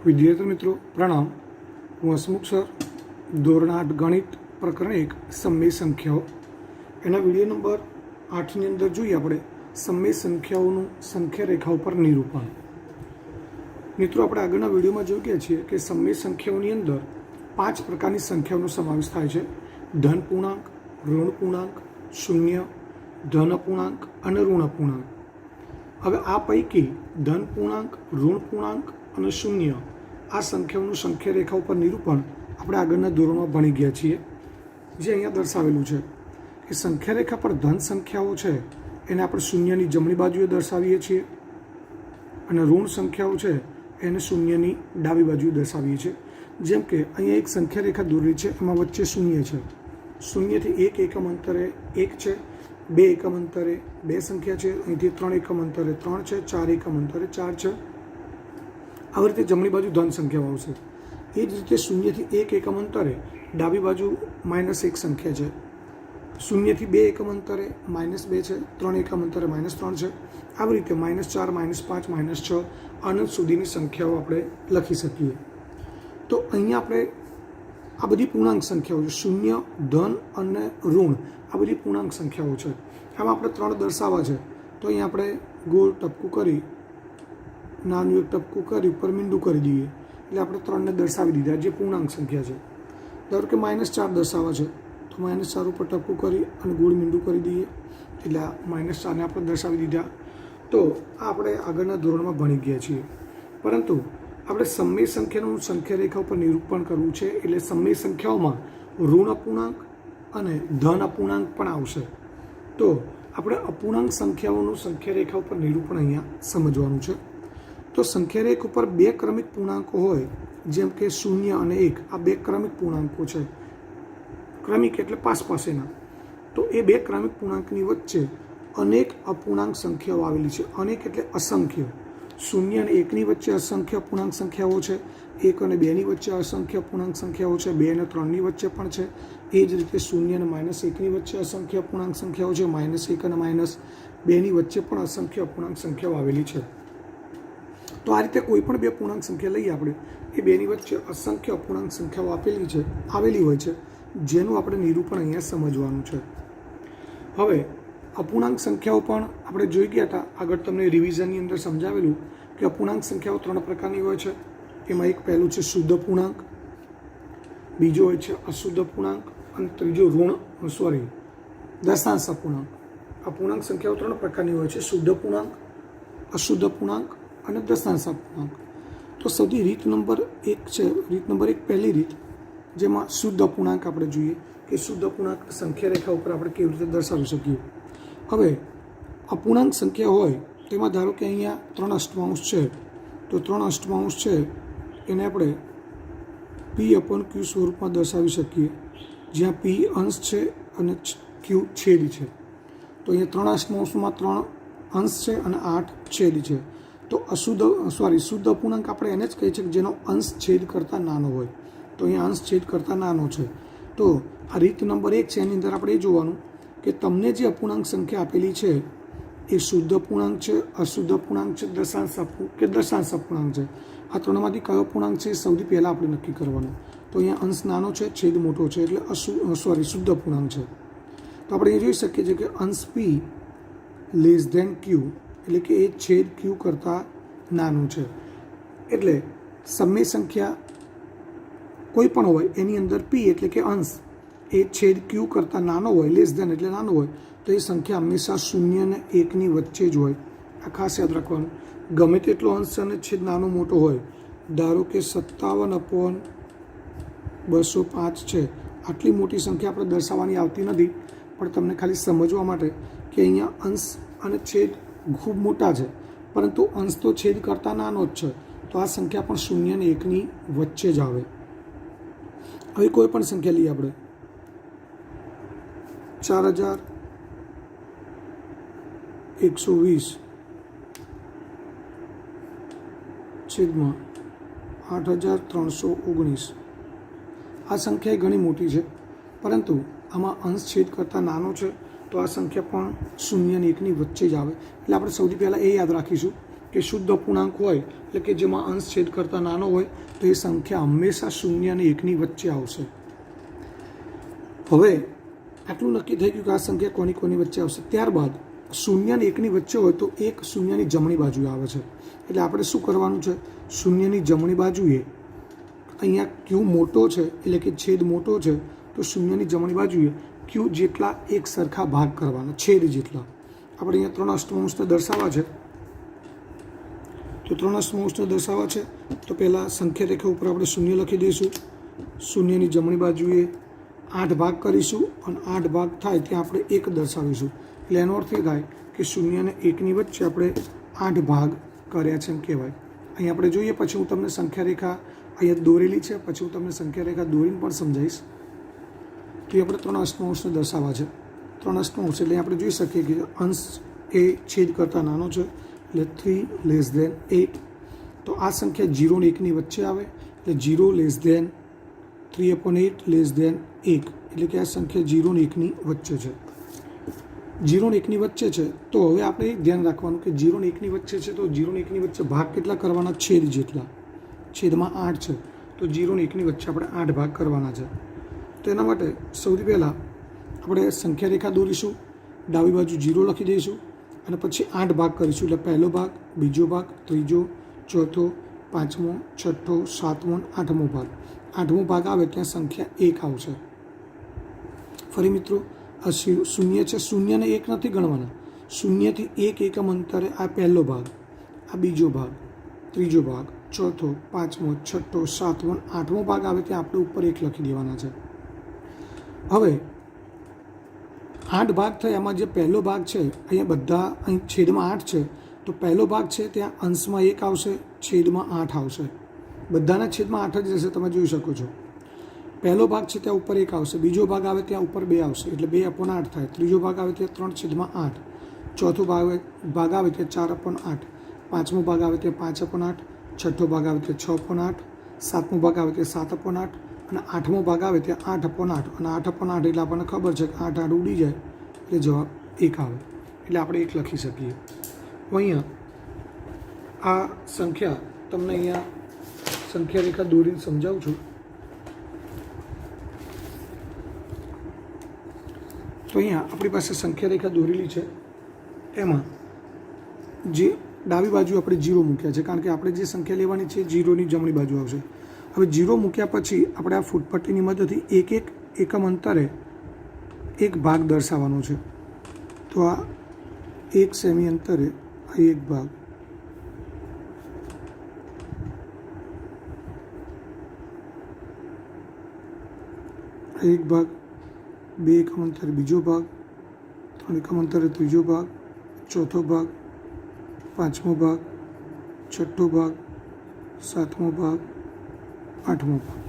विद्यार्थी मित्रों प्रणाम। हूँ हसमुख सर धोरण 8 गणित प्रकरण 1 समय संख्याओं एना विडियो नंबर 8 ની અંદર જોઈએ આપણે સમય સંખ્યાઓનું સંખ્યા રેખાઓ પર નિરૂપણ। મિત્રો આપણે આગળના વિડીયોમાં જોઈ ગયા છીએ કે સમય સંખ્યાઓની અંદર 5 પ્રકારની સંખ્યાઓનો સમાવેશ થાય છે: ધન પૂર્ણાંક, ઋણ પૂર્ણાંક, શૂન્ય, ધન અપૂર્ણાંક અને ઋણ અપૂર્ણાંક। હવે આ પૈકી ધન પૂર્ણાંક, ઋણ પૂર્ણાંક અને શૂન્ય આ સંખ્યાઓનું સંખ્યા રેખા ઉપર નિરૂપણ આપણે આગળના ધોરણમાં ભણી ગયા છીએ। જે અહીંયા દર્શાવેલું છે કે સંખ્યા રેખા પર ધન સંખ્યાઓ છે એને આપણે શૂન્યની જમણી બાજુએ દર્શાવીએ છીએ અને ઋણ સંખ્યાઓ છે એને શૂન્યની ડાબી બાજુએ દર્શાવીએ છીએ। જેમ કે અહીંયા એક સંખ્યા રેખા દોરેલી છે, એમાં વચ્ચે શૂન્ય છે, શૂન્યથી 1 એકમ અંતરે 1 છે, 2 એકમ અંતરે 2 સંખ્યા છે, અહીંથી 3 એકમ અંતરે 3 છે, 4 એકમ અંતરે 4 છે। આવી રીતે જમણી બાજુ ધન સંખ્યાઓ આવશે। એ જ રીતે શૂન્યથી 1 એકમ અંતરે ડાબી બાજુ -1 સંખ્યા છે, શૂન્યથી 2 એકમ અંતરે -2 છે, 3 એકમ અંતરે -3 છે। આવી રીતે -4, -5, -6 અનંત સુધીની સંખ્યાઓ આપણે લખી શકીએ। તો અહીંયા આપણે આ બધી પૂર્ણાંક સંખ્યાઓ છે, શૂન્ય, ધન અને ઋણ, આ બધી પૂર્ણાંક સંખ્યાઓ છે। આમાં આપણે 3 દર્શાવવા છે, તો અહીંયા આપણે ગોળ ટપકું કરી નાનું એક ટપકું કરી ઉપર મીંડું કરી દઈએ એટલે આપણે 3ને દર્શાવી દીધા જે પૂર્ણાંક સંખ્યા છે। ધારો કે -4 દર્શાવવા છે તો -4 ઉપર ટપકું કરી અને ગોળ મીંડું કરી દઈએ એટલે -4ને આપણે દર્શાવી દીધા। તો આ આપણે આગળના ધોરણમાં ભણી ગયા છીએ, પરંતુ આપણે સમય સંખ્યાનું સંખ્યા રેખા ઉપર નિરૂપણ કરવું છે એટલે સમય સંખ્યાઓમાં ઋણ અપૂર્ણાંક અને ધન અપૂર્ણાંક પણ આવશે। તો આપણે અપૂર્ણાંક સંખ્યાઓનું સંખ્યા રેખા ઉપર નિરૂપણ અહીંયા સમજવાનું છે। તો સંખ્યા રેખા ઉપર 2 ક્રમિક પૂર્ણાંકો હોય, જેમ કે 0 અને 1, આ 2 ક્રમિક પૂર્ણાંકો છે। ક્રમિક એટલે પાસેના। તો એ 2 ક્રમિક પૂર્ણાંકની વચ્ચે અનેક અપૂર્ણાંક સંખ્યાઓ આવેલી છે। અનેક એટલે અસંખ્ય। 0 અને 1ની વચ્ચે અસંખ્ય પૂર્ણાંક સંખ્યાઓ છે, 1 અને 2ની વચ્ચે અસંખ્ય પૂર્ણાંક સંખ્યાઓ છે, 2 અને 3ની વચ્ચે પણ છે। એ જ રીતે 0 અને -1ની વચ્ચે અસંખ્ય પૂર્ણાંક સંખ્યાઓ છે, -1 અને -2ની વચ્ચે પણ અસંખ્ય અપૂર્ણાંક સંખ્યાઓ આવેલી છે। તો આ રીતે કોઈ પણ 2 પૂર્ણાંક સંખ્યા લઈએ આપણે, એ 2ની વચ્ચે અસંખ્ય અપૂર્ણાંક સંખ્યાઓ આવેલી હોય છે, જેનું આપણે નિરૂપણ અહીંયા સમજવાનું છે। હવે અપૂર્ણાંક સંખ્યાઓ પણ આપણે જોઈ ગયા હતા, આગળ તમને રિવિઝનની અંદર સમજાવેલું કે અપૂર્ણાંક સંખ્યાઓ 3 પ્રકારની હોય છે। એમાં એક પહેલું છે શુદ્ધ અપૂર્ણાંક, બીજો હોય છે અશુદ્ધ અપૂર્ણાંક અને ત્રીજો દશાંશ અપૂર્ણાંક। અપૂર્ણાંક સંખ્યાઓ 3 પ્રકારની હોય છે: શુદ્ધ અપૂર્ણાંક, અશુદ્ધ અપૂર્ણાંક અને દશાંશ અપૂર્ણાંક। તો સૌથી રીત નંબર 1 છે, રીત નંબર 1 પહેલી રીત, જેમાં શુદ્ધ અપૂર્ણાંક આપણે જોઈએ કે શુદ્ધ અપૂર્ણાંક સંખ્યા રેખા ઉપર આપણે કેવી રીતે દર્શાવી શકીએ। હવે અપૂર્ણાંક સંખ્યા હોય તેમાં ધારો કે અહીંયા 3 અષ્ટમાંશ છે, તો 3 અષ્ટમાંશ છે એને આપણે p/q સ્વરૂપમાં દર્શાવી શકીએ, જ્યાં p અંશ છે અને q છેદ છે। તો અહીંયા 3 અષ્ટમાંશમાં 3 અંશ છે અને 8 છેદ છે। તો શુદ્ધ અપૂર્ણાંક આપણે એને જ કહીએ છીએ જેનો અંશ છેદ કરતાં નાનો હોય। તો અહીંયા અંશ છેદ કરતાં નાનો છે। તો આ રીત નંબર 1 છે, એની અંદર આપણે એ જોવાનું કે તમને જે અપૂર્ણાંક સંખ્યા આપેલી છે એ શુદ્ધ અપૂર્ણાંક છે, અશુદ્ધ અપૂર્ણાંક છે, દશાંશ અપૂર્ણાંક છે। આ 3માંથી કયો અપૂર્ણાંક છે એ સૌથી પહેલાં આપણે નક્કી કરવાનું। તો અહીંયા અંશ નાનો છે, છેદ મોટો છે, એટલે શુદ્ધ અપૂર્ણાંક છે। તો આપણે એ જોઈ શકીએ છીએ કે અંશ p < q, એટલે કે એ છેદ q કરતાં નાનું છે। એટલે સમય સંખ્યા કોઈ પણ હોય એની અંદર p એટલે કે અંશ એ છેદ q કરતાં નાનો હોય, એટલે નાનો હોય, તો એ સંખ્યા હંમેશા 0 અને 1ની વચ્ચે જ હોય। આ ખાસ યાદ રાખવાનું। ગમે તેટલો અંશ અને છેદ નાનો મોટો હોય, ધારો કે 57/205 છે, આટલી મોટી સંખ્યા આપણે દર્શાવવાની આવતી નથી, પણ તમને ખાલી સમજવા માટે કે અહીંયા અંશ અને છેદ ખૂબ મોટા છે, પરંતુ અંશ તો છેદ કરતાં નાનો જ છે, તો આ સંખ્યા પણ 0 અને 1ની વચ્ચે જ આવે। હવે કોઈ પણ સંખ્યા લઈએ આપણે, 4120 છેદમાં 8319। આ સંખ્યા ઘણી મોટી છે, પરંતુ આમાં અંશ છેદ કરતાં નાનો છે, તો આ સંખ્યા પણ 0 અને 1ની વચ્ચે જ આવે। એટલે આપણે સૌથી પહેલાં એ યાદ રાખીશું કે શુદ્ધ અપૂર્ણાંક હોય એટલે કે જેમાં અંશ છેદ કરતાં નાનો હોય તો એ સંખ્યા હંમેશા 0 અને 1ની વચ્ચે આવશે. હવે આટલું નક્કી થઈ ગયું કે આ સંખ્યા કોની કોની વચ્ચે આવશે. ત્યારબાદ 0 અને 1ની વચ્ચે હોય તો 1 0ની જમણી બાજુએ આવે છે. એટલે આપણે શું કરવાનું છે, 0ની જમણી બાજુએ અહીંયા ક્યુ મોટો છે એટલે કે છેદ મોટો છે તો 0ની જમણી બાજુએ ક્યુ જેટલા એક સરખા ભાગ કરવાના, છેદ જેટલા. આપણે અહીંયા 3 અષ્ટમાંશને દર્શાવવા છે તો 3 અષ્ટમાંશને દર્શાવવા છે તો પહેલાં સંખ્યા રેખા ઉપર આપણે 0 લખી દઈશું. 0ની જમણી બાજુએ 8 ભાગ કરીશું અને 8 ભાગ થાય ત્યાં આપણે 1 દર્શાવીશું. એટલે એનો અર્થ એ થાય કે 0 અને 1ની વચ્ચે આપણે 8 ભાગ કર્યા છે એમ કહેવાય. અહીં આપણે જોઈએ, પછી હું તમને સંખ્યા રેખા અહીંયા દોરેલી છે, પછી હું તમને સંખ્યા રેખા દોરીને પણ સમજાવીશ. તો એ આપણે 3 અષ્ટમાંશને દર્શાવવા છે. 3 અષ્ટમાંશ એટલે આપણે જોઈ શકીએ કે અંશ એ છેદ કરતાં નાનો છે એટલે 3 લેસ ધેન 8. તો આ સંખ્યા 0 અને 1ની વચ્ચે આવે એટલે 0 લેસ ધેન 3/8 લેસ ધેન 1 એટલે કે આ સંખ્યા 0 અને 1ની વચ્ચે છે. 0 અને 1ની વચ્ચે છે તો હવે આપણે એક ધ્યાન રાખવાનું કે 0 અને 1ની વચ્ચે છે તો 0 અને 1ની વચ્ચે ભાગ કેટલા કરવાના, છેદ જેટલા. છેદમાં 8 છે તો 0 અને 1ની વચ્ચે આપણે 8 ભાગ કરવાના છે. તો એના માટે સૌથી પહેલાં આપણે સંખ્યા રેખા દોરીશું. ડાબી બાજુ 0 લખી દઈશું અને પછી 8 ભાગ કરીશું. એટલે પહેલો ભાગ, બીજો ભાગ, ત્રીજો, ચોથો, પાંચમો, છઠ્ઠો, સાતમો, આઠમો ભાગ. 8મો ભાગ આવે ત્યાં સંખ્યા 1 આવશે. ફરી મિત્રો, આ 0 છે, 0 ને 1 નથી ગણવાના. 0 થી 1 એકમ અંતરે આ પહેલો ભાગ, આ બીજો ભાગ, ત્રીજો ભાગ, ચોથો, પાંચમો, છઠ્ઠો, સાતમો, આઠમો ભાગ આવે ત્યાં આપણે ઉપર 1 લખી દેવાના છે. હવે 8 ભાગ થાય, એમાં જે પહેલો ભાગ છે અહીંયા બધા અહીં છેદમાં 8 છે તો પહેલો ભાગ છે ત્યાં અંશમાં 1 આવશે, છેદમાં 8 આવશે. બધાના છેદમાં 8 જ રહેશે, તમે જોઈ શકો છો. પહેલો ભાગ છે ત્યાં ઉપર 1 આવશે, બીજો ભાગ આવે ત્યાં ઉપર 2 આવશે એટલે 2/8 થાય. ત્રીજો ભાગ આવે ત્યાં 3/8, ચોથો ભાગ આવે ત્યાં 4/8, પાંચમો ભાગ આવે ત્યાં 5/8, છઠ્ઠો ભાગ આવે ત્યાં 6/8, સાતમો ભાગ આવે ત્યાં 7/8 અને આઠમો ભાગ આવે ત્યાં 8/8. અને 8/8 એટલે આપણને ખબર છે કે 8 8 ઉડી જાય એટલે જવાબ 1 આવે. એટલે આપણે 1 લખી શકીએ. હું અહીંયા આ સંખ્યા તમને અહીંયા સંખ્યા રેખા દોરીને સમજાવું છું. તો અહીંયા આપણી પાસે સંખ્યા રેખા દોરેલી છે. એમાં જે ડાબી બાજુ આપણે 0 મૂક્યા છે કારણ કે આપણે જે સંખ્યા લેવાની છે 0ની જમણી બાજુ આવશે. હવે 0 મૂક્યા પછી આપણે આ ફૂટપટ્ટીની મદદથી એક એકમ અંતરે એક ભાગ દર્શાવવાનો છે. તો આ 1 સેમી અંતરે આ એક ભાગ, એક ભાગ, 2 એકમ અંતરે બીજો ભાગ, 3 એકમ અંતરે ત્રીજો ભાગ, ચોથો ભાગ, પાંચમો ભાગ, છઠ્ઠો ભાગ, સાતમો ભાગ, આઠમો ભાગ.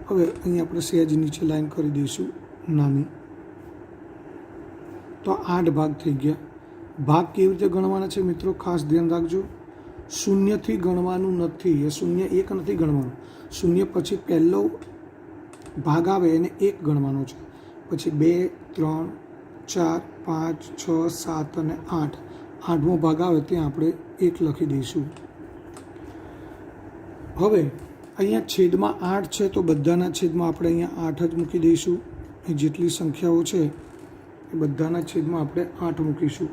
હવે અહીં આપણે સહેજ નીચે લાઈન કરી દઈશું નાની. તો 8 ભાગ થઈ ગયા. ભાગ કેવી રીતે ગણવાના છે મિત્રો, ખાસ ધ્યાન રાખજો. 0થી ગણવાનું નથી, એ 0 1 નથી ગણવાનું. 0 પછી પહેલો ભાગ આવે એને 1 ગણવાનો છે. પછી 2 3 4 5 6 7 અને 8, 8મો ભાગ આવે ત્યાં આપણે 1 લખી દઈશું. હવે અહીંયા છેદમાં 8 છે તો બધાના છેદમાં આપણે અહીંયા 8 જ મૂકી દઈશું. એ જેટલી સંખ્યાઓ છે એ બધાના છેદમાં આપણે 8 મૂકીશું.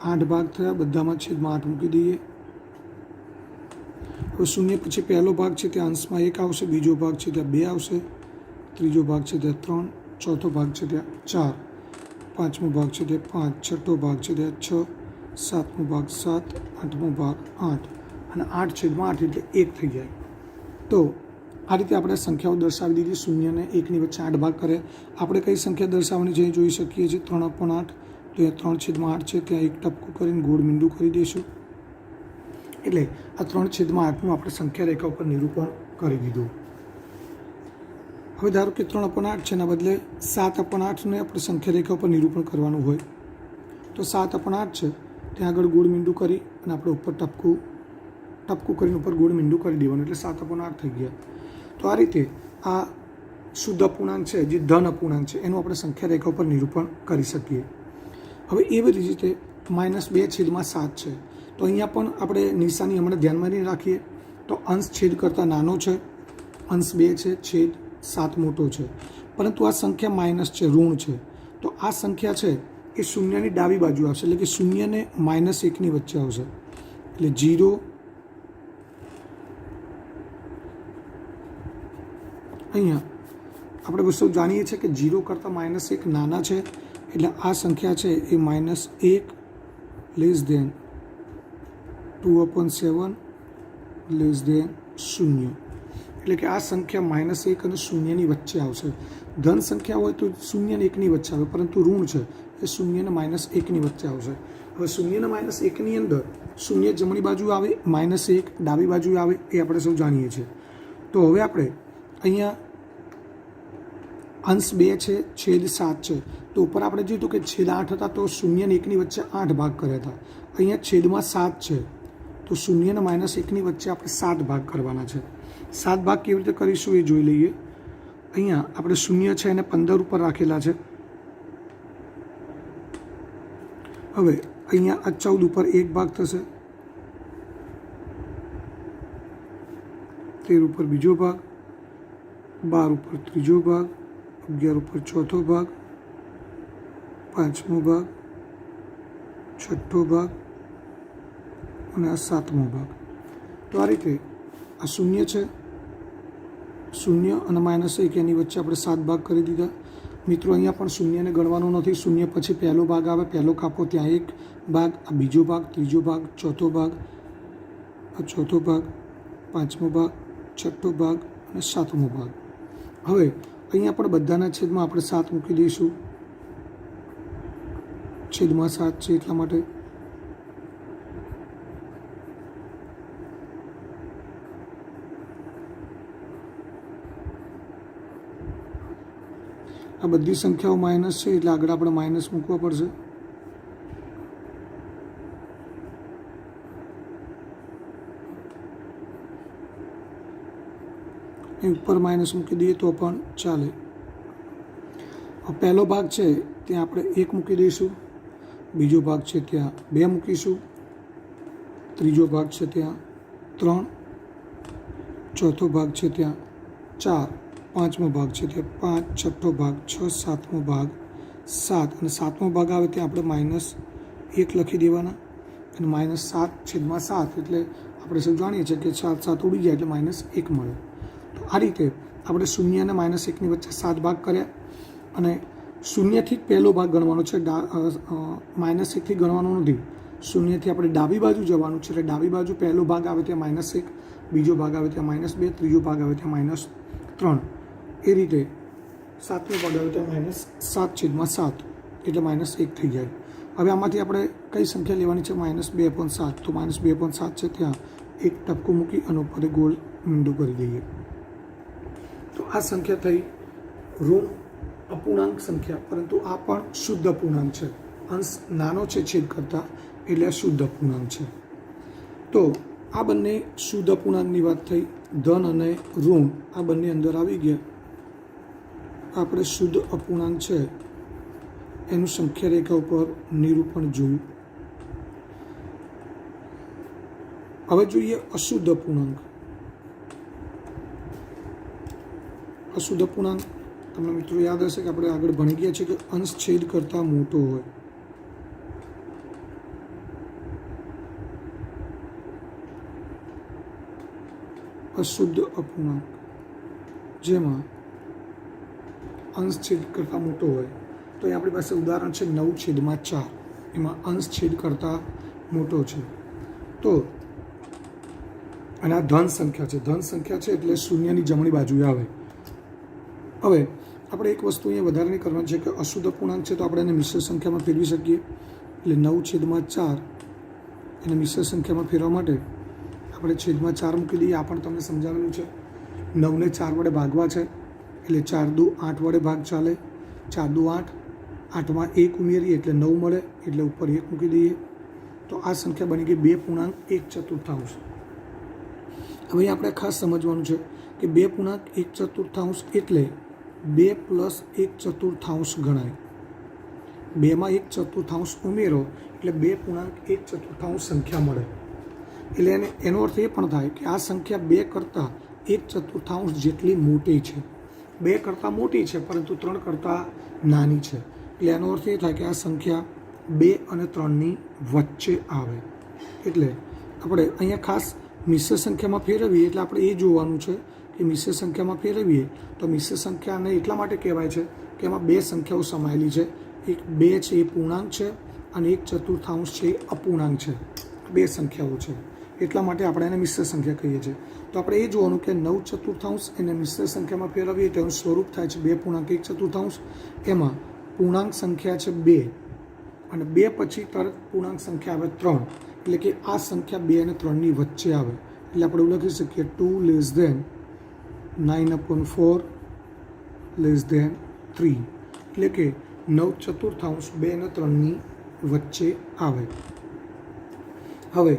આઠ ભાગ થયા, બધામાં છેદમાં 8 મૂકી દઈએ. હવે 0 પછી પહેલો ભાગ છે ત્યાં અંશમાં 1 આવશે, બીજો ભાગ છે ત્યાં 2 આવશે, ત્રીજો ભાગ છે ત્યાં 3, ચોથો ભાગ છે ત્યાં 4, પાંચમો ભાગ છે ત્યાં 5, છઠ્ઠો ભાગ છે ત્યાં 6, સાતમો ભાગ 7, આઠમો ભાગ 8 અને 8/8 એટલે 1 થઈ જાય. તો આ રીતે આપણે સંખ્યાઓ દર્શાવી દીધી. 0 અને 1ની વચ્ચે 8 ભાગ કરે. આપણે કઈ સંખ્યા દર્શાવવાની છે જોઈ શકીએ છીએ. 3/8 તો એ 3/8 છે ત્યાં 1 ટપકું કરીને ગોળ મીંડું કરી દઈશું. એટલે આ 3/8નું આપણે સંખ્યા રેખા ઉપર નિરૂપણ કરી દીધું. હવે ધારો કે 3/8 છે એના બદલે 7/8ને આપણે સંખ્યા રેખા ઉપર નિરૂપણ કરવાનું હોય તો 7/8 છે ત્યાં આગળ ગોળ મીંડું કરી અને આપણે ઉપર ટપકું કરીને ઉપર ગોળ મીંડું કરી દેવાનું એટલે 7/8 થઈ ગયા. તો આ રીતે આ શુદ્ધ અપૂર્ણાંક છે, જે ધન અપૂર્ણાંક છે, એનું આપણે સંખ્યા રેખા ઉપર નિરૂપણ કરી શકીએ. હવે એવી જ રીતે -2/7 છે, તો અહીંયા પણ આપણે નિશાની હમણાં ધ્યાનમાં નહીં રાખીએ તો અંશ છેદ કરતાં નાનો છે, અંશ 2 છે, છેદ 7 મોટો છે, પરંતુ આ સંખ્યા માઇનસ છે, ઋણ છે, તો આ સંખ્યા છે એ શૂન્યની ડાબી બાજુ આવશે, એટલે કે 0 ને -1ની વચ્ચે આવશે, એટલે 0 અહીંયા આપણે વસ્તુ જાણીએ છીએ કે 0 કરતાં -1 નાના છે, એટલે આ સંખ્યા છે એ -1 2/7 0, એટલે કે આ સંખ્યા -1 અને 0ની વચ્ચે આવશે. ધન સંખ્યા હોય તો 0 અને 1ની વચ્ચે આવે, પરંતુ ઋણ છે એ 0 અને -1ની વચ્ચે આવશે. હવે 0 અને -1ની અંદર 0 જમણી બાજુ આવે, -1 ડાબી બાજુ આવે, એ આપણે સૌ જાણીએ છીએ. તો હવે આપણે અહીંયા અંશ 2 છે, છેદ 7 છે, તો ઉપર આપણે જોયું કે છેદ 8 હતા, તો 0 અને 1ની વચ્ચે 8 ભાગ કર્યા હતા. અહીંયા છેદમાં 7 છે, તો 0 અને -1ની વચ્ચે આપણે 7 ભાગ કરવાના છે. 7 ભાગ કેવી રીતે કરીશું એ જોઈ લઈએ. અહીંયા આપણે 0 છે એને 15 ઉપર રાખેલા છે. હવે અહીંયા આ 14 ઉપર 1 ભાગ થશે, 13 ઉપર બીજો ભાગ, 12 ઉપર ત્રીજો ભાગ, 11 ઉપર ચોથો ભાગ, 5મો ભાગ, 6ઠ્ઠો ભાગ અને આ 7મો ભાગ. તો આ રીતે આ 0 છે, 0 અને -1 એની વચ્ચે આપણે 7 ભાગ કરી દીધા. મિત્રો અહીંયા પણ 0ને ગણવાનો નથી, 0 પછી પહેલો ભાગ આવે, પહેલો કાપો ત્યાં 1 ભાગ, આ બીજો ભાગ, ત્રીજો ભાગ, ચોથો ભાગ, આ ચોથો ભાગ, 5મો ભાગ, 6ઠ્ઠો ભાગ અને 7મો ભાગ. હવે અહીંયા પણ બધાના છેદમાં આપણે 7 મૂકી દઈશું, છેદમાં 7 છે એટલા માટે. આ બધી સંખ્યાઓ માઇનસ છે, એટલે આગળ આપણે માઇનસ મૂકવા પડશે. ઉપર માઇનસ મૂકી દઈએ તો પણ ચાલે. પહેલો ભાગ છે ત્યાં આપણે 1 મૂકી દઈશું, બીજો ભાગ છે ત્યાં 2 મૂકીશું, ત્રીજો ભાગ છે ત્યાં 3, ચોથો ભાગ છે ત્યાં 4, 5મો ભાગ છે ત્યાં 5, છઠ્ઠો ભાગ 6, 7મો ભાગ 7 અને 7મો ભાગ આવે ત્યાં આપણે -1 લખી દેવાના, અને -7/7 એટલે આપણે સૌ જાણીએ છીએ કે 7 7 ઉડી જાય એટલે -1 મળે. તો આ રીતે આપણે 0 અને -1ની વચ્ચે 7 ભાગ કર્યા, અને 0થી પહેલો ભાગ ગણવાનો છે, -1થી ગણવાનો નથી. 0થી આપણે ડાબી બાજુ જવાનું છે, એટલે ડાબી બાજુ પહેલો ભાગ આવે ત્યાં -1, બીજો ભાગ આવે ત્યાં -2, ત્રીજો ભાગ આવે ત્યાં -3, એ રીતે 7મો ભાગ આવે ત્યાં -7/7 એટલે -1 થઈ જાય. હવે આમાંથી આપણે કઈ સંખ્યા લેવાની છે? -2/7. તો -2/7 છે ત્યાં એક ટપકું મૂકી અને ઉપર ગોળ ઊંડું કરી દઈએ. તો આ સંખ્યા થઈ ઋણ અપૂર્ણાંક સંખ્યા, પરંતુ આ પણ શુદ્ધ અપૂર્ણાંક છે. અંશ નાનો છે છેદ કરતાં, એટલે શુદ્ધ અપૂર્ણાંક છે. તો આ બંને શુદ્ધ અપૂર્ણાંકની વાત થઈ. ધન અને ઋણ આ બંને અંદર આવી ગયા. આપણે શુદ્ધ અપૂર્ણાંક છે એનું સંખ્યા રેખા ઉપર નિરૂપણ જોયું. હવે જોઈએ અશુદ્ધ અપૂર્ણાંક. અશુદ્ધ અપૂર્ણાંક તમને મિત્રો યાદ હશે કે આપણે આગળ ભણી ગયા છે કે અંશ છેદ કરતાં મોટો હોય. અશુદ્ધ અપૂર્ણાંક જેમાં અંશ છેદ કરતાં મોટો હોય, તો અહીં આપણી પાસે ઉદાહરણ છે 9/4. એમાં અંશ છેદ કરતાં મોટો છે. તો અને આ ધન સંખ્યા છે. ધન સંખ્યા છે એટલે શૂન્યની જમણી બાજુએ આવે. હવે આપણે એક વસ્તુ અહીંયા વધારાની કરવાની છે કે અશુદ્ધ અપૂર્ણાંક છે તો આપણે એને મિશ્ર સંખ્યામાં ફેરવી શકીએ. એટલે 9/4 એને મિશ્ર સંખ્યામાં ફેરવા માટે આપણે છેદમાં 4 મૂકી દઈએ. આ પણ તમને સમજાવેલું છે. 9ને 4 વડે ભાગવા છે, એટલે 4 દુ 8 વડે ભાગ ચાલે. 4 દુ 8, 8માં 1 ઉમેરીએ એટલે 9 મળે, એટલે ઉપર 1 મૂકી દઈએ. તો આ સંખ્યા બની ગઈ 2.1/4. હવે આપણે ખાસ સમજવાનું છે કે 2.1/4 એટલે 2+1/4 ગણાય. 2માં 1/4 ઉમેરો એટલે 2.1/4 સંખ્યા મળે. એટલે એનો અર્થ એ પણ થાય કે આ સંખ્યા 2 કરતાં 1/4 જેટલી મોટી છે. 2 કરતાં મોટી છે પરંતુ 3 કરતાં નાની છે. એટલે એનો અર્થ એ થાય કે આ સંખ્યા 2 અને 3ની વચ્ચે આવે. એટલે આપણે અહીંયા ખાસ મિશ્ર સંખ્યામાં ફેરવીએ એટલે આપણે એ જોવાનું છે કે મિશ્ર સંખ્યામાં ફેરવીએ તો મિશ્ર સંખ્યાને એટલા માટે કહેવાય છે કે એમાં 2 સંખ્યાઓ સમાયેલી છે. એક 2 છે એ પૂર્ણાંક છે અને 1/4 છે એ અપૂર્ણાંક છે. 2 સંખ્યાઓ છે એટલા માટે આપણે એને મિશ્ર સંખ્યા કહીએ છીએ. તો આપણે એ જોવાનું કે 9/4 એને મિશ્ર સંખ્યામાં ફેરવીએ તો એનું સ્વરૂપ થાય છે 2.1/4. એમાં પૂર્ણાંક સંખ્યા છે 2 અને 2 પછી તરત પૂર્ણાંક સંખ્યા આવે 3. એટલે કે આ સંખ્યા 2 અને 3ની વચ્ચે આવે. એટલે આપણે એવું લખી શકીએ 2 9/4 3. એટલે કે 9/4 2 અને 3ની વચ્ચે આવે. હવે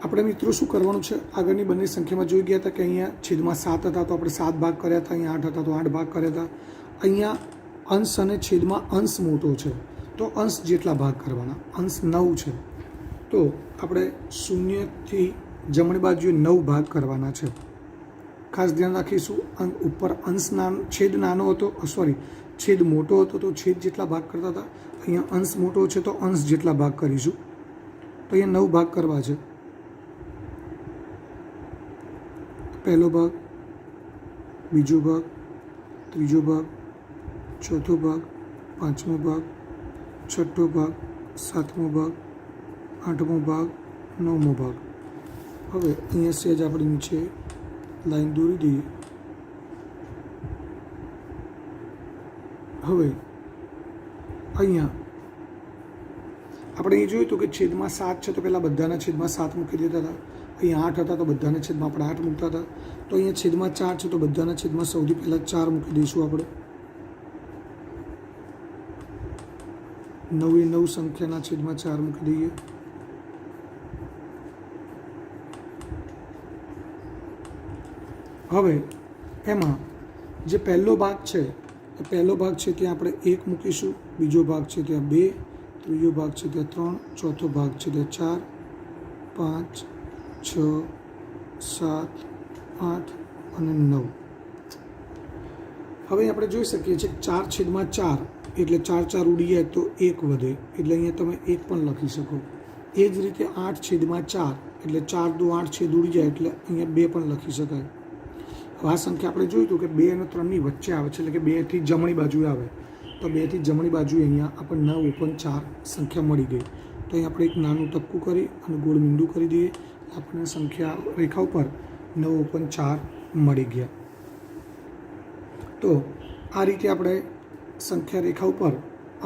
આપણે મિત્રો શું કરવાનું છે, આગળની બંને સંખ્યામાં જોઈ ગયા હતા કે અહીંયા છેદમાં 7 હતા તો આપણે 7 ભાગ કર્યા હતા, અહીંયા 8 હતા તો 8 ભાગ કર્યા હતા. અહીંયા અંશ અને છેદમાં અંશ મોટો છે તો અંશ જેટલા ભાગ કરવાના. અંશ 9 છે તો આપણે 0થી જમણી બાજુએ 9 ભાગ કરવાના છે. ખાસ ધ્યાન રાખીશું, ઉપર છેદ નાનો હતો, છેદ મોટો હતો તો છેદ જેટલા ભાગ કરતા હતા. અહીંયા અંશ મોટો છે તો અંશ જેટલા ભાગ કરીશું. તો અહીંયા 9 ભાગ કરવા છે. પહેલો ભાગ, બીજો ભાગ, ત્રીજો ભાગ, ચોથો ભાગ, પાંચમો ભાગ, છઠ્ઠો ભાગ, સાતમો ભાગ, આઠમો ભાગ, નવમો ભાગ. હવે અહીંયા સહેજ આપણે નીચે લાઈન દોરી દઈએ. હવે અહીંયા આપણે એ જોયું હતું કે છેદમાં 7 છે તો પહેલાં બધાના છેદમાં 7 મૂકી દેતા હતા. અહીંયા 8 હતા તો બધાના છેદમાં આપણે 8 મૂકતા હતા. તો અહીંયા છેદમાં 4 છે તો બધાના છેદમાં સૌથી પહેલાં 4 મૂકી દઈશું આપણે. 9 એ 9 સંખ્યાના છેદમાં 4 મૂકી દઈએ. હવે એમાં જે પહેલો ભાગ છે એ પહેલો ભાગ છે ત્યાં આપણે 1 મૂકીશું, બીજો ભાગ છે ત્યાં 2, ત્રીજો ભાગ છે ત્યાં 3, ચોથો ભાગ છે ત્યાં 4, 5, 6, 7, 8 અને 9. હવે આપણે જોઈ શકીએ છીએ 4/4 એટલે 4 ઉડી જાય તો 1 વધે એટલે અહીંયા તમે 1 પણ લખી શકો. એ જ રીતે 8/4 એટલે 4 દુ 8 છેદ ઉડી જાય એટલે અહીંયા 2 પણ લખી શકાય. આ સંખ્યા આપણે જોયું હતું કે 2 અને 3ની વચ્ચે આવે છે એટલે કે 2થી જમણી બાજુએ આવે. તો 2થી જમણી બાજુએ અહીંયા આપણને 9/4 સંખ્યા મળી ગઈ. તો અહીં આપણે એક નાનું ટપકું કરી અને ગોળ મીંડું કરી દઈએ. આપણને સંખ્યા રેખા ઉપર 9/4 મળી ગયા. તો આ રીતે આપણે સંખ્યા રેખા ઉપર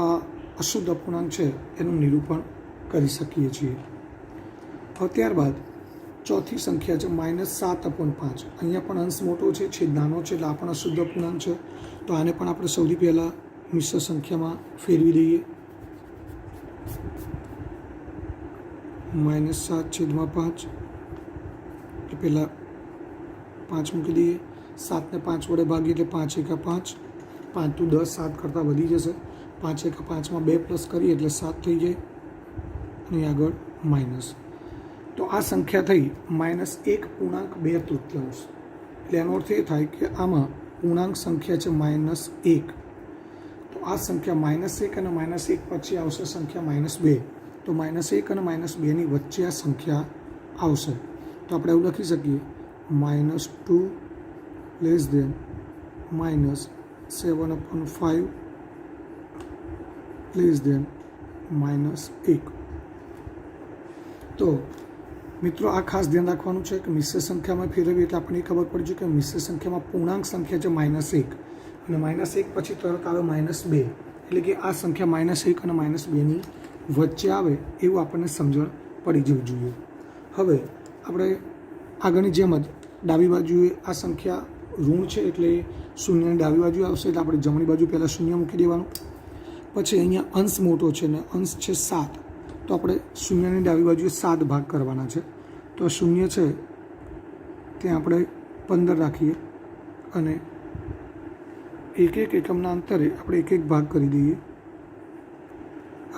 આ અશુદ્ધ અપૂર્ણાંક છે એનું નિરૂપણ કરી શકીએ છીએ. હવે ત્યારબાદ ચોથી સંખ્યા છે -7/5. અહીંયા પણ અંશ મોટો છે, છેદ નાનો છે એટલે આ પણ અશુદ્ધ અપૂર્ણાંક છે. તો આને પણ આપણે સૌથી પહેલાં મિશ્ર સંખ્યામાં ફેરવી દઈએ. -7/5 એટલે પહેલાં 5 મૂકી દઈએ. 7ને 5 વડે ભાગીએ એટલે 5 એકા 5, 5 તો 10, 7 કરતાં વધી જશે. 5 એકા 5માં 2 પ્લસ કરીએ એટલે 7 થઈ જાય અને આગળ માઇનસ. તો આ સંખ્યા થઈ -1.2. એટલે એનો અર્થ એ થાય કે આમાં પૂર્ણાંક સંખ્યા છે -1. તો આ સંખ્યા -1 અને -1 પછી આવશે સંખ્યા -2. તો -1 અને -2ની વચ્ચે આ સંખ્યા આવશે. તો આપણે એવું લખી શકીએ -2 -7/5 -1. તો મિત્રો આ ખાસ ધ્યાન રાખવાનું છે કે મિશ્ર સંખ્યામાં ફેરવીએ એટલે આપણને ખબર પડી છે કે મિશ્ર સંખ્યામાં પૂર્ણાંક સંખ્યા છે -1 અને -1 પછી તરત આવે -2. એટલે કે આ સંખ્યા -1 અને -2ની વચ્ચે આવે એવું આપણને સમજણ પડી જવું જોઈએ. હવે આપણે આગળની જેમ જ ડાબી બાજુએ આ સંખ્યા ઋણ છે એટલે શૂન્યની ડાબી બાજુ આવશે એટલે આપણે જમણી બાજુ પહેલાં 0 મૂકી દેવાનું. પછી અહીંયા અંશ મોટો છે ને અંશ છે 7 તો આપણે શૂન્યની ડાબી બાજુએ 7 ભાગ કરવાના છે. તો 0 છે ત્યાં આપણે 15 રાખીએ અને એક એક એકમના અંતરે આપણે એક એક ભાગ કરી દઈએ.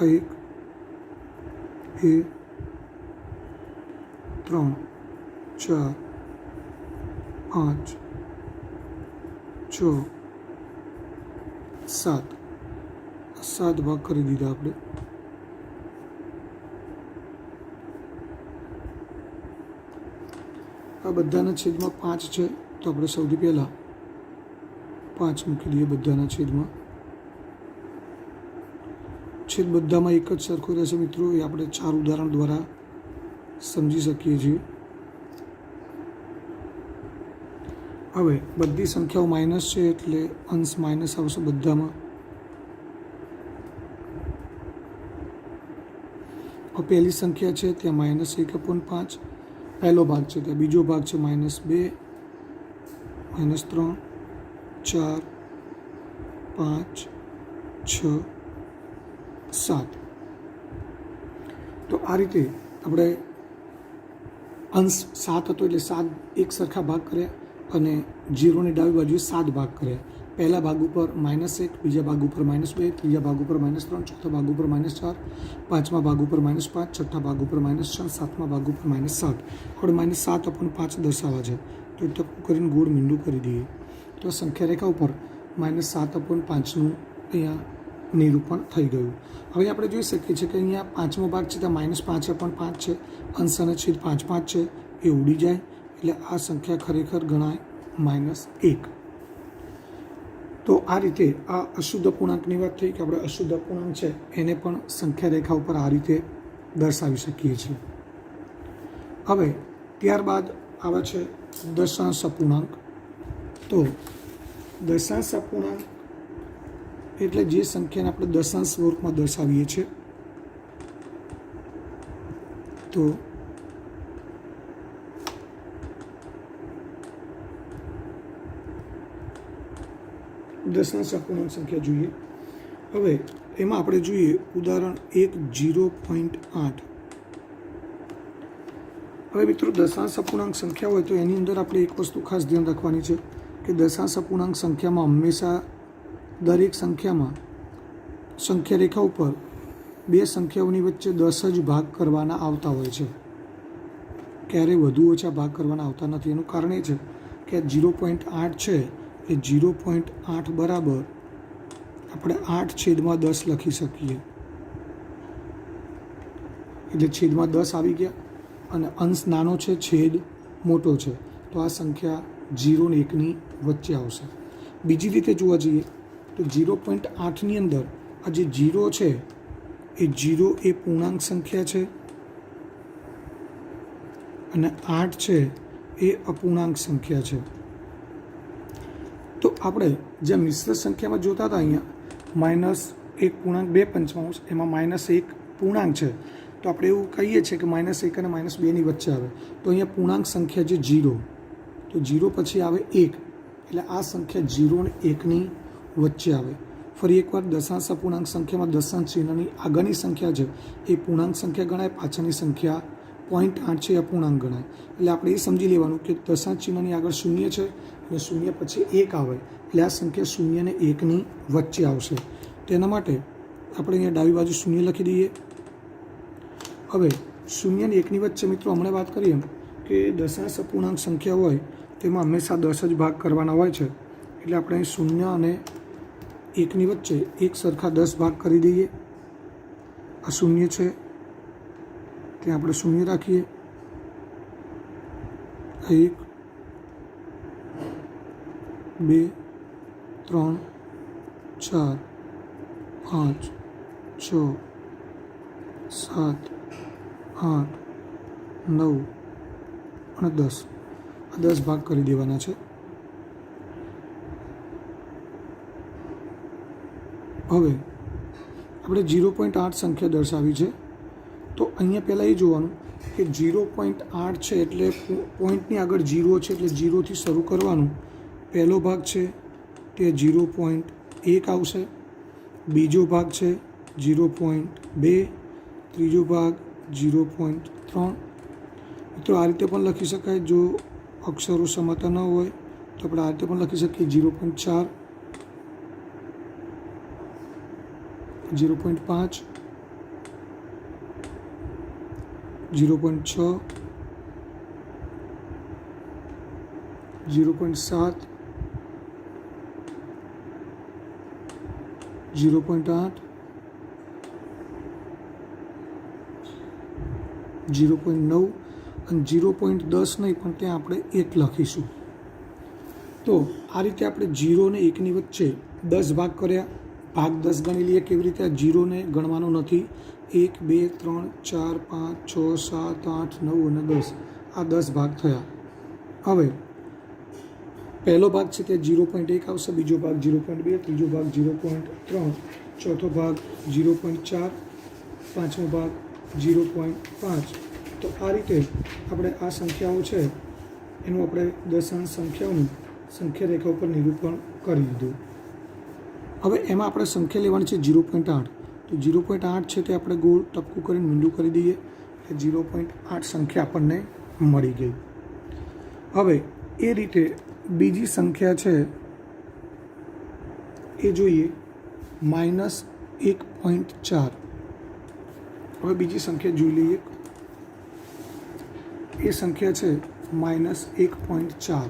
આ 1, 2, 3, 4, 5, 6, 7. 7 ભાગ કરી દીધા આપણે. આ બધાના છેદમાં 5 છે, તો આપણે સૌથી પહેલાં 5 મૂકી દઈએ બધાના છેદમાં. છેદ બધામાં એક જ સરખો રહેશે મિત્રો, એ આપણે 4 ઉદાહરણ દ્વારા સમજી શકીએ છીએ. હવે બધી સંખ્યાઓ માઇનસ છે એટલે અંશ માઇનસ આવશે બધામાં. પહેલી સંખ્યા છે ત્યાં -1/5 પહેલો ભાગ છે, ત્યાં બીજો ભાગ છે -2, -3, 4, 5, 6, 7. તો આ રીતે આપણે અંશ 7 હતો એટલે 7 એક સરખા ભાગ કર્યા અને 0ની ડાબી બાજુએ 7 ભાગ કર્યા. પહેલા ભાગ ઉપર -1, બીજા ભાગ ઉપર -2, ત્રીજા ભાગ ઉપર -3, ચોથા ભાગ ઉપર -4, પાંચમા ભાગ ઉપર -5, છઠ્ઠા ભાગ ઉપર -6, સાતમા ભાગ ઉપર -7. હવે -7/5 દર્શાવવા છે તો એ ટપકું કરીને ગોળ મીંડું કરી દઈએ. તો સંખ્યા રેખા ઉપર -7/5નું અહીંયા નિરૂપણ થઈ ગયું. હવે આપણે જોઈ શકીએ છીએ કે અહીંયા પાંચમો ભાગ છે ત્યાં -5/5 છે, અંશ અને છેદ 5, 5 છે, એ ઉડી જાય એટલે આ સંખ્યા ખરેખર ગણાય -1. તો આ રીતે આ અશુદ્ધ પૂર્ણાંકની વાત થઈ કે આપણે અશુદ્ધ પૂર્ણાંક છે એને પણ સંખ્યા રેખા ઉપર આ રીતે દર્શાવી શકીએ છીએ. હવે ત્યારબાદ આવે છે દશાંશ અપૂર્ણાંક. તો દશાંશ અપૂર્ણાંક એટલે જે સંખ્યાને આપણે દશાંશ સ્વરૂપમાં દર્શાવીએ છીએ. તો દશાંશ અપૂર્ણાંક સંખ્યા જોઈએ. હવે એમાં આપણે જોઈએ ઉદાહરણ 1 0.8. હવે મિત્રો દશાંશ અપૂર્ણાંક સંખ્યા હોય તો એની અંદર આપણે એક વસ્તુ ખાસ ધ્યાન રાખવાની છે કે દશાંશ અપૂર્ણાંક સંખ્યામાં હંમેશા દરેક સંખ્યામાં સંખ્યા રેખા ઉપર બે સંખ્યાઓની વચ્ચે 10 જ ભાગ કરવાના આવતા હોય છે, ક્યારેય વધુ ઓછા ભાગ કરવાના આવતા નથી. એનું કારણ એ છે કે 0.8 છે એ 0.8 બરાબર આપણે 8/10 લખી શકીએ. એટલે છેદમાં 10 આવી ગયા અને અંશ નાનો છે, છેદ મોટો છે, તો આ સંખ્યા 0 અને 1ની વચ્ચે આવશે. બીજી રીતે જોવા જઈએ તો 0.8ની અંદર આ જે 0 છે એ 0 એ પૂર્ણાંક સંખ્યા છે અને 8 છે એ અપૂર્ણાંક સંખ્યા છે. તો આપણે જે મિશ્ર સંખ્યામાં જોતા હતા અહીંયા -1.2 એમાં -1 પૂર્ણાંક છે, તો આપણે એવું કહીએ છીએ કે -1 અને -2ની વચ્ચે આવે. તો અહીંયા પૂર્ણાંક સંખ્યા છે 0, તો 0 પછી આવે 1 એટલે આ સંખ્યા 0 અને 1ની વચ્ચે આવે. ફરી એકવાર દશાંશ અપૂર્ણાંક સંખ્યામાં દશાંશ ચિહ્નની આગળની સંખ્યા છે એ પૂર્ણાંક સંખ્યા ગણાય, પાછળની સંખ્યા 0.8 છે એ અપૂર્ણાંક ગણાય. એટલે આપણે એ સમજી લેવાનું કે દશાંશ ચિહ્નની આગળ 0 છે અને 0 પછી 1 આવે એટલે આ સંખ્યા 0 અને 1ની વચ્ચે આવશે. તેના માટે આપણે અહીંયા ડાબી બાજુ 0 લખી દઈએ. હવે 0 અને 1ની વચ્ચે મિત્રો હમણાં વાત કરીએ કે દશાંશ અપૂર્ણાંક સંખ્યા હોય તેમાં હંમેશા 10 જ ભાગ કરવાના હોય છે. એટલે આપણે 0 અને 1ની વચ્ચે એક સરખા 10 ભાગ કરી દઈએ. આ 0 છે ત્યાં આપણે 0 રાખીએ. 1, 2, 3, 4, 5, 6, 7, 8, 9 અને 10. આ 10 ભાગ કરી દેવાના છે. હવે આપણે 0.8 સંખ્યા દર્શાવી છે, તો અહીંયા પહેલાં એ જોવાનું કે 0.8 છે એટલે પોઈન્ટની આગળ 0 છે એટલે 0થી શરૂ કરવાનું. પહેલો ભાગ છે તે 0.1 આવશે, બીજો ભાગ છે 0.2, ત્રીજો ભાગ 0.3. મિત્રો આ રીતે પણ લખી શકાય. જો અક્ષરો સમાતા ન હોય તો આપણે આ રીતે પણ લખી શકીએ 0.4, 0.5, 0.6, 0.7, 0.8, 0.9 અને 0.10 નહીં પણ ત્યાં આપણે 1 લખીશું. તો આ રીતે આપણે 0 ને 1ની વચ્ચે 10 ભાગ કર્યા. ભાગ 10 ગણી લઈએ. કેવી રીતે? આ 0ને ગણવાનો નથી. 1, 2, 3, 4, 5, 6, 7, 8, 9 અને 10 આ 10 ભાગ થયા. હવે પહેલો ભાગ છે તે 0.1 આવશે, બીજો ભાગ 0.2, ત્રીજો ભાગ 0.3, ચોથો ભાગ 0.4, પાંચમો ભાગ 0.5. તો આ રીતે આપણે આ સંખ્યાઓ છે એનું આપણે દશાંશ સંખ્યાઓનું સંખ્યા રેખા ઉપર નિરૂપણ કરી દીધું. હવે એમાં આપણે સંખ્યા લેવાની છે 0.8. તો 0.8 છે તે આપણે ગોળ ટપકું કરીને મીંડું કરી દઈએ એટલે 0.8 સંખ્યા આપણને મળી ગઈ. હવે એ રીતે બીજી સંખ્યા છે એ જોઈએ -1.4. હવે બીજી સંખ્યા જોઈ લઈએ. એ સંખ્યા છે -1.4.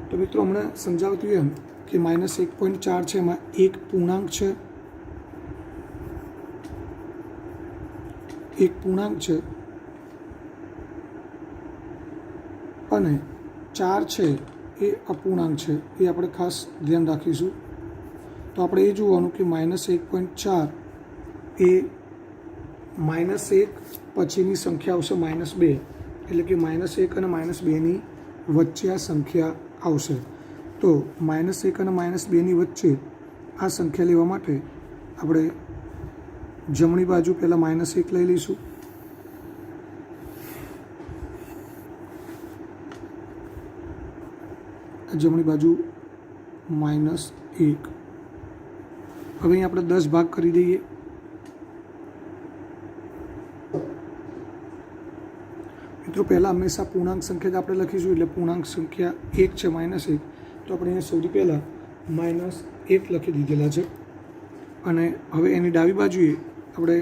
તો મિત્રો હમણાં સમજાવતું એમ કે -1.4 છે એમાં એક પૂર્ણાંક છે, અને 4 છે એ અપૂર્ણાંક છે. એ આપણે ખાસ ધ્યાન રાખીશું. તો આપણે એ જોવાનું કે -1.4 એ -1 પછીની સંખ્યા આવશે -2, એટલે કે -1 અને -2ની વચ્ચે આ સંખ્યા આવશે. તો -1 અને -2ની વચ્ચે આ સંખ્યા લેવા માટે આપણે જમણી બાજુ પહેલાં -1 લઈ લઈશું. જમણી બાજુ -1. હવે અહીં આપણે 10 ભાગ કરી દઈએ. મિત્રો પહેલાં હંમેશા પૂર્ણાંક સંખ્યા જ આપણે લખીશું, એટલે પૂર્ણાંક સંખ્યા 1 છે -1. તો આપણે અહીંયા સૌથી પહેલાં -1 લખી દીધેલા છે. અને હવે એની ડાબી બાજુએ આપણે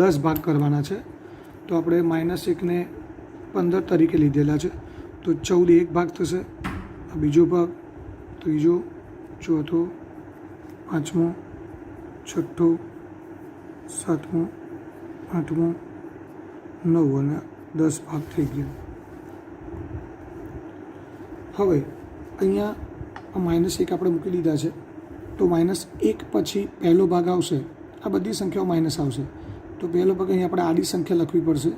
10 ભાગ કરવાના છે. તો આપણે -1ને 15 તરીકે લીધેલા છે. તો 14 એક ભાગ થશે, બીજો ભાગ, ત્રીજો, ચોથો, પાંચમો, છઠ્ઠો, સાતમો, આઠમો, 9 અને 10 ભાગ થઈ ગયા. હવે અહીંયા -1 આપણે મૂકી દીધા છે. તો -1 પછી પહેલો ભાગ આવશે. આ બધી સંખ્યાઓ માઇનસ આવશે. તો પહેલો ભાગ અહીં આપણે આડી સંખ્યા લખવી પડશે.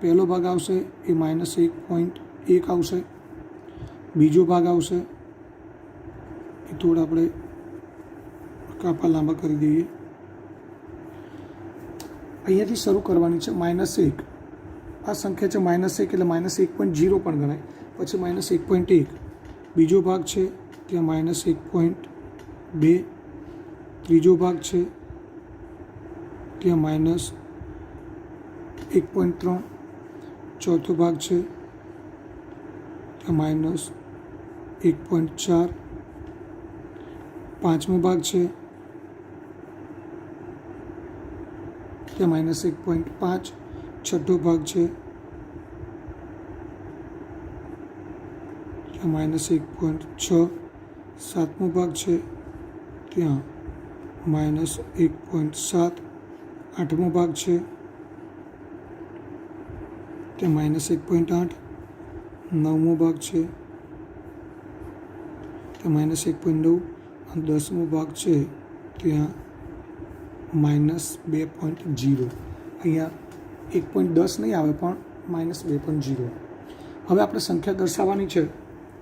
પહેલો ભાગ આવશે એ -1.1 આવશે. બીજો ભાગ આવશે એ થોડા આપણે કાપા લાંબા કરી દઈએ. અહીંયાથી શરૂ કરવાની છે -1. આ સંખ્યા છે -1 એટલે -1.0 પણ ગણાય. પછી -1.1. બીજો ભાગ છે ત્યાં -1.2. ત્રીજો ભાગ છે ત્યાં -1.3. ચોથો ભાગ છે ત્યાં -1.4. પાંચમો ભાગ છે ત્યાં -1.5. છઠ્ઠો ભાગ છે ત્યાં -1.6. સાતમો ભાગ છે ત્યાં -1.7. આઠમો ભાગ છે ત્યાં -1.8. નવમો ભાગ છે ત્યાં -1.9. અને 10મો ભાગ છે ત્યાં -2.0. અહીંયા 1.10 નહીં આવે પણ -2.0. હવે આપણે સંખ્યા દર્શાવવાની છે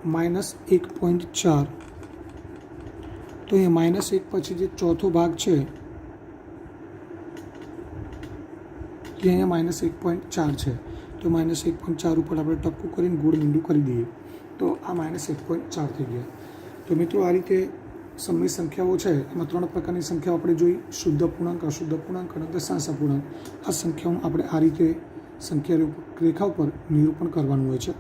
-1.4. તો અહીંયા -1 પછી જે ચોથો ભાગ છે તે અહીંયા -1.4 છે. તો -1.4 ઉપર આપણે ટપકું કરીને ગોળ મીંડું કરી દઈએ તો આ -1.4 થઈ ગયા. તો મિત્રો આ રીતે સમય સંખ્યાઓ છે એમાં 3 પ્રકારની સંખ્યાઓ આપણે જોઈ: શુદ્ધ પૂર્ણાંક, અશુદ્ધ પૂર્ણાંક અને દશાંશ પૂર્ણાંક. આ સંખ્યાઓનું આપણે આ રીતે સંખ્યા રેખા ઉપર નિરૂપણ કરવાનું હોય છે.